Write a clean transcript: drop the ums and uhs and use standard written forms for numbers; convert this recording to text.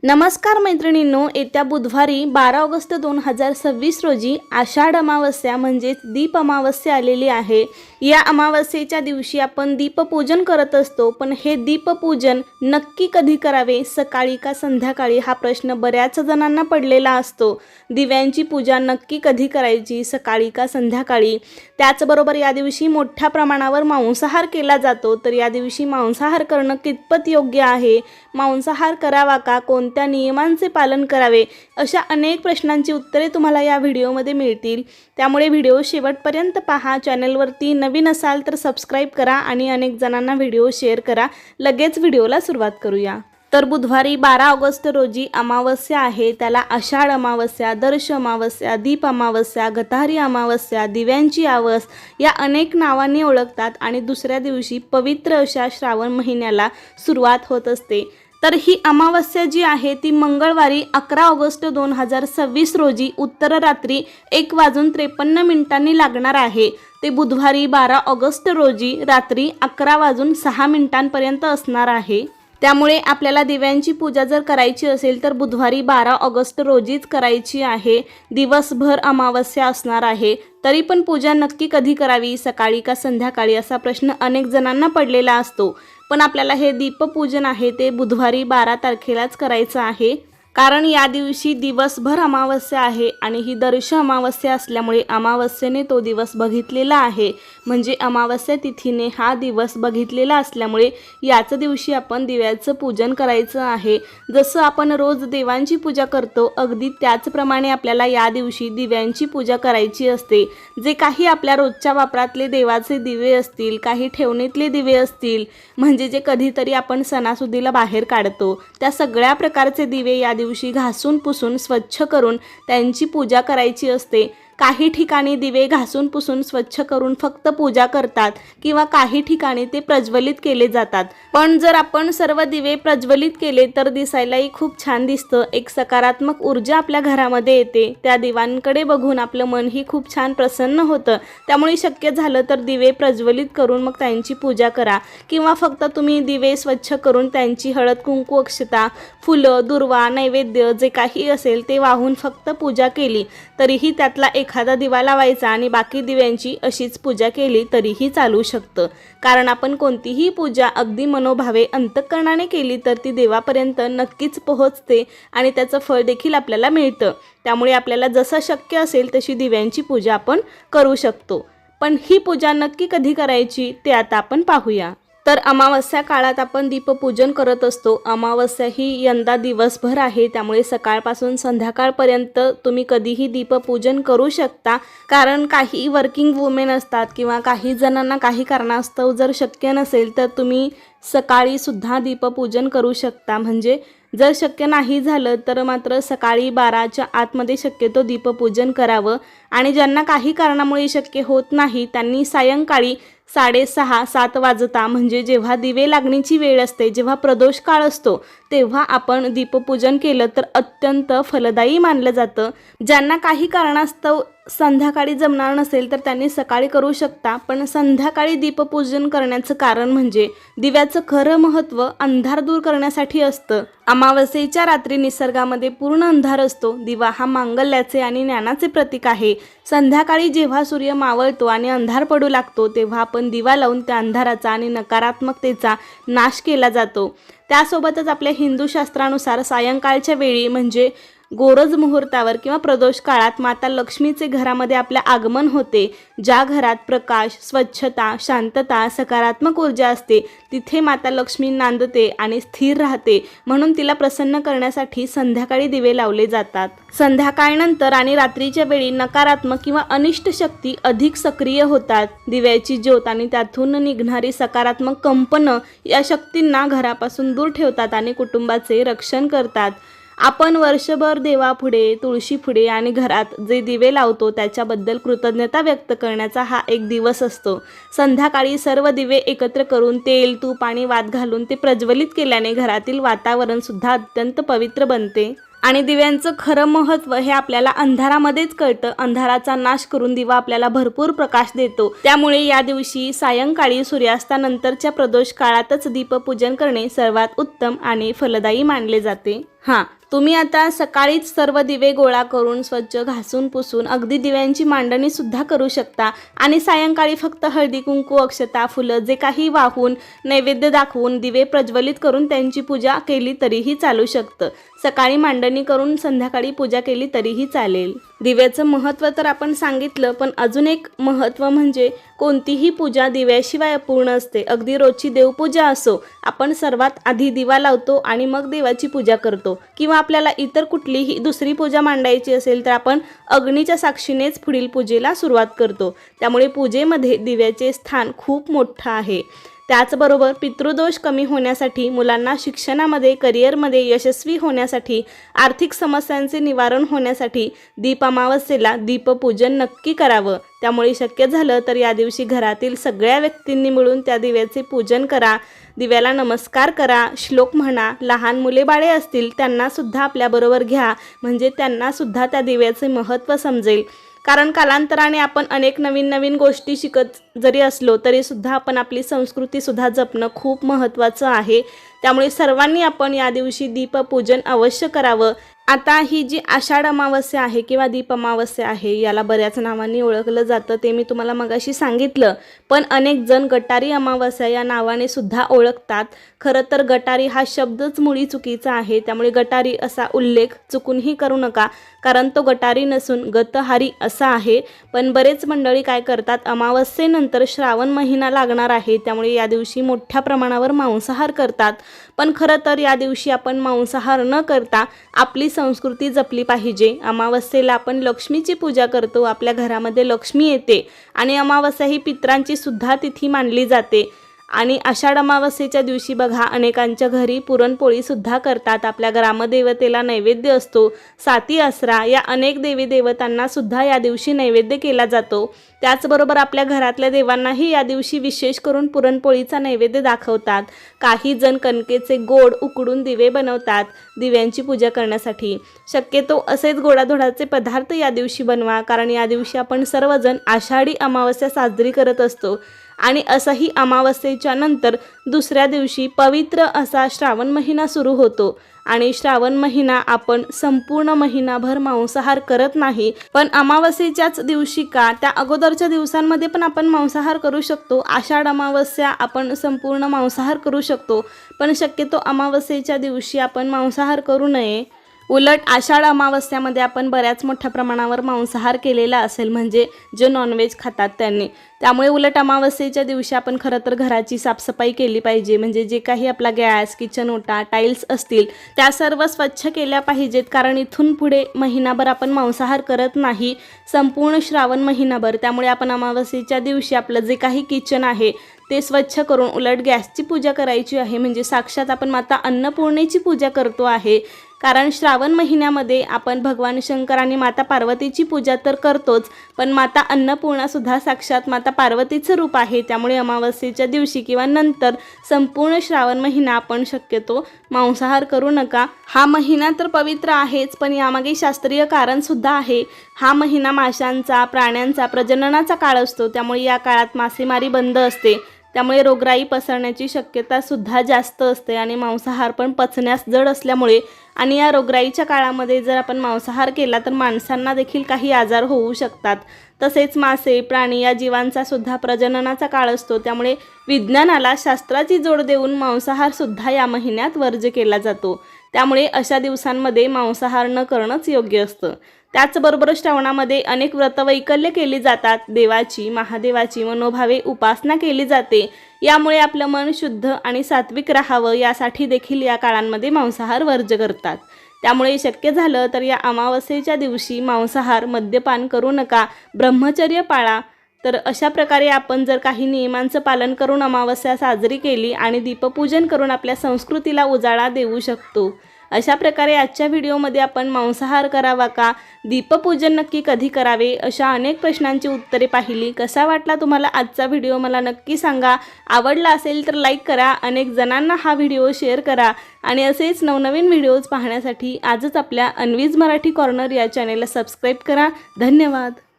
नमस्कार मैत्रिणींनो, येत्या बुधवारी 12 ऑगस्ट 2026 रोजी आषाढ अमावस्या म्हणजेच दीप अमावस्या आलेली आहे। या अमावस्येच्या दिवशी आपण दीपपूजन करत असतो, पण हे दीपपूजन नक्की कधी करावे, सकाळी का संध्याकाळी, हा प्रश्न बऱ्याच जणांना पडलेला असतो। दिव्यांची पूजा नक्की कधी करायची, सकाळी का संध्याकाळी। त्याचबरोबर या दिवशी मोठ्या प्रमाणावर मांसाहार केला जातो, तर या दिवशी मांसाहार करणं कितपत योग्य आहे, मांसाहार करावा का, कोणत्या नियमांचे पालन करावे, अशा अनेक प्रश्नांची उत्तरे तुम्हाला या व्हिडिओमध्ये मिळतील। त्यामुळे व्हिडिओ शेवटपर्यंत पहा। चॅनलवरती नवीन असाल तर सबस्क्राइब करा आणि अनेक जणांना व्हिडिओ शेअर करा। लगेच व्हिडिओला सुरुवात करूया। तर बुधवारी 12 ऑगस्ट रोजी अमावस्या आहे, त्याला आषाढ अमावस्या, दर्श अमावस्या, दीप अमावस्या, गतारी अमावस्या, दिव्यांची आवस या अनेक नावांनी ओळखतात आणि दुसऱ्या दिवशी पवित्र अशा श्रावण महिन्याला सुरुवात होत असते। तर ही अमावस्या जी आहे ती मंगळवारी 11 ऑगस्ट 2026 रोजी उत्तर रात्री 1:53 लागणार आहे। ते बुधवारी 12 ऑगस्ट रोजी रात्री 11:06 असणार आहे। त्यामुळे आपल्याला दिव्यांची पूजा जर करायची असेल तर बुधवारी 12 ऑगस्ट रोजीच करायची आहे। दिवसभर अमावस्या असणार आहे। तरी पण पूजा नक्की कधी करावी, सकाळी का संध्याकाळी, असा प्रश्न अनेक जणांना पडलेला असतो। पण आपल्याला हे दीपपूजन आहे ते बुधवारी 12 तारखेलाच करायचं आहे, कारण या दिवशी दिवसभर अमावस्या आहे आणि ही दर्श अमावस्या असल्यामुळे अमावस्येने तो दिवस बघितलेला आहे, म्हणजे अमावस्या तिथीने हा दिवस बघितलेला असल्यामुळे याच दिवशी आपण दिव्याचं पूजन करायचं आहे। जसं आपण रोज देवांची पूजा करतो, अगदी त्याचप्रमाणे आपल्याला या दिवशी दिव्यांची पूजा करायची असते। जे काही आपल्या रोजच्या वापरातले देवाचे दिवे असतील, काही ठेवणीतले दिवे असतील, म्हणजे जे कधीतरी आपण सणासुदीला बाहेर काढतो, त्या सगळ्या प्रकारचे दिवे या दिवशी घासून पुसून स्वच्छ करून त्यांची पूजा करायची असते। काही ठिकाणी दिवे घासून पुसून स्वच्छ करून फक्त पूजा करतात किंवा काही ठिकाणी ते प्रज्वलित केले जातात। पण जर आपण सर्व दिवे प्रज्वलित केले तर दिसायलाही खूप छान दिसतं, एक सकारात्मक ऊर्जा आपल्या घरामध्ये येते। त्या दिव्यांकडे बघून आपलं मनही खूप छान प्रसन्न होतं। त्यामुळे शक्य झालं तर दिवे प्रज्वलित करून मग त्यांची पूजा करा, किंवा फक्त तुम्ही दिवे स्वच्छ करून त्यांची हळद कुंकू अक्षता फुलं दुर्वा नैवेद्य जे काही असेल ते वाहून फक्त पूजा केली तरीही त्यातला एखादा दिवा लावायचा आणि बाकी दिव्यांची अशीच पूजा केली तरीही चालू शकतं। कारण आपण कोणतीही पूजा अगदी मनोभावे अंतःकरणाने केली तर ती देवापर्यंत नक्कीच पोहोचते आणि त्याचं फळ देखील आपल्याला मिळतं। त्यामुळे आपल्याला जसं शक्य असेल तशी दिव्यांची पूजा आपण करू शकतो। पण ही पूजा नक्की कधी करायची ते आता आपण पाहूया। तर अमावस्या काळात आपण दीपपूजन करत असतो। अमावस्या ही यंदा दिवसभर आहे, त्यामुळे सकाळपासून संध्याकाळपर्यंत तुम्ही कधीही दीपपूजन करू शकता। कारण काही वर्किंग वुमेन असतात किंवा काही जणांना काही कारणास्तव जर शक्य नसेल तर तुम्ही सकाळी सुद्धा दीपपूजन करू शकता। म्हणजे जर शक्य नाही झालं तर मात्र सकाळी 12च्या आतमध्ये शक्यतो दीपपूजन करावं, आणि ज्यांना काही कारणामुळे शक्य होत नाही त्यांनी सायंकाळी 6:30-7 वाजता, म्हणजे जेव्हा दिवे लागण्याची वेळ असते, जेव्हा प्रदोष काळ असतो, तेव्हा आपण दीपपूजन केलं तर अत्यंत फलदायी मानलं जातं। ज्यांना काही कारणास्तव संध्याकाळी जमणार नसेल तर त्यांनी सकाळी करू शकता, पण संध्याकाळी दीपपूजन करण्याचं कारण म्हणजे दिव्याचं खरं महत्त्व अंधार दूर करण्यासाठी असतं। अमावस्येच्या रात्री निसर्गामध्ये पूर्ण अंधार असतो। दिवा हा मांगल्याचे आणि ज्ञानाचे प्रतीक आहे। संध्याकाळी जेव्हा सूर्य मावळतो आणि अंधार पडू लागतो तेव्हा आपण दिवा लावून त्या अंधाराचा आणि नकारात्मकतेचा नाश केला जातो। त्यासोबतच आपल्या हिंदू शास्त्रानुसार सायंकाळच्या वेळी म्हणजे गोरज मुहूर्तावर किंवा प्रदोष काळात माता लक्ष्मीचे घरामध्ये आपले आगमन होते। ज्या घरात प्रकाश, स्वच्छता, शांतता, सकारात्मक ऊर्जा असते तिथे माता लक्ष्मी नांदते आणि स्थिर राहते, म्हणून तिला प्रसन्न करण्यासाठी संध्याकाळी दिवे लावले जातात। संध्याकाळनंतर आणि रात्रीच्या वेळी नकारात्मक किंवा अनिष्ट शक्ती अधिक सक्रिय होतात। दिव्याची ज्योत आणि त्यातून निघणारी सकारात्मक कंपनं या शक्तींना घरापासून दूर ठेवतात आणि कुटुंबाचे रक्षण करतात। आपण वर्षभर देवापुढे, तुळशीपुढे आणि घरात जे दिवे लावतो त्याच्याबद्दल कृतज्ञता व्यक्त करण्याचा हा एक दिवस असतो। संध्याकाळी सर्व दिवे एकत्र करून तेल, तूप आणि वात घालून ते प्रज्वलित केल्याने घरातील वातावरण सुद्धा अत्यंत पवित्र बनते आणि दिव्यांचं खरं महत्त्व हे आपल्याला अंधारामध्येच कळतं. अंधाराचा नाश करून दिवा आपल्याला भरपूर प्रकाश देतो. त्यामुळे या दिवशी सायंकाळी सूर्यास्तानंतरच्या प्रदोष काळातच दीपपूजन करणे सर्वात उत्तम आणि फलदायी मानले जाते. तुम्ही आता सकाळीच सर्व दिवे गोळा करून स्वच्छ घासून पुसून अगदी दिव्यांची मांडणी सुद्धा करू शकता आणि सायंकाळी फक्त हळदी कुंकू अक्षता फुलं जे काही वाहून नैवेद्य दाखवून दिवे प्रज्वलित करून त्यांची पूजा केली तरीही चालू शकतं. सकाळी मांडणी करून संध्याकाळी पूजा केली तरीही चालेल. दिव्याचं महत्त्व तर आपण सांगितलं, पण अजून एक महत्त्व म्हणजे कोणतीही पूजा दिव्याशिवाय अपूर्ण असते. अगदी रोजची देवपूजा असो, आपण सर्वात आधी दिवा लावतो आणि मग देवाची पूजा करतो. किंवा आपल्याला इतर कुठलीही दुसरी पूजा मांडायची असेल तर आपण अग्नीच्या साक्षीनेच पुढील पूजेला सुरुवात करतो. त्यामुळे पूजेमध्ये दिव्याचे स्थान खूप मोठं आहे. त्याचबरोबर पितृदोष कमी होण्यासाठी, मुलांना शिक्षणामध्ये करिअरमध्ये यशस्वी होण्यासाठी, आर्थिक समस्यांचे निवारण होण्यासाठी दीप अमावस्येला दीपपूजन नक्की करावं. त्यामुळे शक्य झालं तर या दिवशी घरातील सगळ्या व्यक्तींनी मिळून त्या दिव्याचे पूजन करा, दिव्याला नमस्कार करा, श्लोक म्हणा. लहान मुले बाळे असतील त्यांनासुद्धा आपल्याबरोबर घ्या, म्हणजे त्यांनासुद्धा त्या दिव्याचे महत्त्व समजेल. कारण कालांतराने आपण अनेक नवीन नवीन गोष्टी शिकत जरी असलो तरीसुद्धा आपण आपली संस्कृतीसुद्धा जपणं खूप महत्त्वाचं आहे. त्यामुळे सर्वांनी आपण या दिवशी दीपपूजन अवश्य करावं. आता ही जी आषाढ अमावस्या आहे किंवा दीप अमावस्या आहे, याला बऱ्याच नावांनी ओळखलं जातं, ते मी तुम्हाला मगाशी सांगितलं. पण अनेक जण गटारी अमावस्या या नावाने सुद्धा ओळखतात. खरं तर गटारी हा शब्दच मुळी चुकीचा आहे. त्यामुळे गटारी असा उल्लेख चुकूनही करू नका, कारण तो गटारी नसून गतहारी असा आहे. पण बरेच मंडळी काय करतात, अमावस्येनंतर श्रावण महिना लागणार आहे त्यामुळे या दिवशी मोठ्या प्रमाणावर मांसाहार करतात. पण खरं तर या दिवशी आपण मांसाहार न करता आपली संस्कृती जपली पाहिजे. अमावस्येला आपण लक्ष्मीची पूजा करतो, आपल्या घरामध्ये लक्ष्मी येते आणि अमावस्या ही पितरांची सुद्धा तिथी मानली जाते. आणि आषाढ अमावस्येच्या दिवशी बघा अनेकांच्या घरी पुरणपोळीसुद्धा करतात. आपल्या ग्रामदेवतेला नैवेद्य असतो. साती आसरा या अनेक देवी देवतांना सुद्धा या दिवशी नैवेद्य केला जातो. त्याचबरोबर आपल्या घरातल्या देवांनाही या दिवशी विशेष करून पुरणपोळीचा नैवेद्य दाखवतात. काही जण कणकेचे गोड उकडून दिवे बनवतात दिव्यांची पूजा करण्यासाठी. शक्यतो असेच गोडाधोडाचे पदार्थ या दिवशी बनवा, कारण या दिवशी आपण सर्वजण आषाढी अमावस्या साजरी करत असतो. आणि असंही अमावस्येच्या नंतर दुसऱ्या दिवशी पवित्र असा श्रावण महिना सुरू होतो. आणि श्रावण महिना आपण संपूर्ण महिनाभर मांसाहार करत नाही, पण अमावस्येच्याच दिवशी का त्या अगोदरच्या दिवसांमध्ये पण आपण मांसाहार करू शकतो. आषाढ अमावस्या आपण संपूर्ण मांसाहार करू शकतो, पण शक्यतो अमावस्येच्या दिवशी आपण मांसाहार करू नये. उलट आषाढ अमावस्यामध्ये आपण बऱ्याच मोठ्या प्रमाणावर मांसाहार केलेला असेल, म्हणजे जे नॉनव्हेज खातात त्यांनी. त्यामुळे उलट अमावस्येच्या दिवशी आपण खरं तर घराची साफसफाई केली पाहिजे. म्हणजे जे काही आपला गॅस, किचन ओटा, टाईल्स असतील त्या सर्व स्वच्छ केल्या पाहिजेत, कारण इथून पुढे महिनाभर आपण मांसाहार करत नाही, संपूर्ण श्रावण महिनाभर. त्यामुळे आपण अमावस्येच्या दिवशी आपलं जे काही किचन आहे ते स्वच्छ करून उलट गॅसची पूजा करायची आहे. म्हणजे साक्षात आपण माता अन्नपूर्णेची पूजा करतो आहे. कारण श्रावण महिन्यामध्ये आपण भगवान शंकर आणि माता पार्वतीची पूजा तर करतोच, पण माता अन्नपूर्णासुद्धा साक्षात माता पार्वतीचं रूप आहे. त्यामुळे अमावस्येच्या दिवशी किंवा नंतर संपूर्ण श्रावण महिना आपण शक्यतो मांसाहार करू नका. हा महिना तर पवित्र आहेच, पण यामागे शास्त्रीय कारणसुद्धा आहे. हा महिना माशांचा, प्राण्यांचा प्रजननाचा काळ असतो. त्यामुळे या काळात मासेमारी बंद असते. त्यामुळे रोगराई पसरण्याची शक्यतासुद्धा जास्त असते आणि मांसाहार पण पचण्यास जड असल्यामुळे आणि या रोगराईच्या काळामध्ये जर आपण मांसाहार केला तर माणसांना देखील काही आजार होऊ शकतात. तसेच मासे, प्राणी या जीवांचा सुद्धा प्रजननाचा काळ असतो. त्यामुळे विज्ञानाला शास्त्राची जोड देऊन मांसाहारसुद्धा या महिन्यात वर्ज्य केला जातो. त्यामुळे अशा दिवसांमध्ये मांसाहार न करणंच योग्य असतं. त्याचबरोबर श्रावणामध्ये अनेक व्रतवैकल्य केली जातात. देवाची, महादेवाची मनोभावे उपासना केली जाते. यामुळे आपलं मन शुद्ध आणि सात्विक राहावं यासाठी देखील या काळांमध्ये मांसाहार वर्ज्य करतात. त्यामुळे शक्य झालं तर या अमावस्येच्या दिवशी मांसाहार, मद्यपान करू नका, ब्रह्मचर्य पाळा. तर अशा प्रकारे आपण जर काही नियमांचं पालन करून अमावस्या साजरी केली आणि दीपपूजन करून आपल्या संस्कृतीला उजाळा देऊ शकतो. अशा प्रकारे आजच्या व्हिडिओमध्ये आपण मांसाहार करावा का, दीपपूजन नक्की कधी करावे, अशा अनेक प्रश्नांची उत्तरे पाहिली. कसा वाटला तुम्हाला आजचा व्हिडिओ मला नक्की सांगा. आवडला असेल तर लाईक करा, अनेक जणांना हा व्हिडिओ शेअर करा आणि असेच नवनवीन व्हिडिओज पाहण्यासाठी आजच आपल्या अन्वीज मराठी कॉर्नर या चॅनेलला सबस्क्राईब करा. धन्यवाद.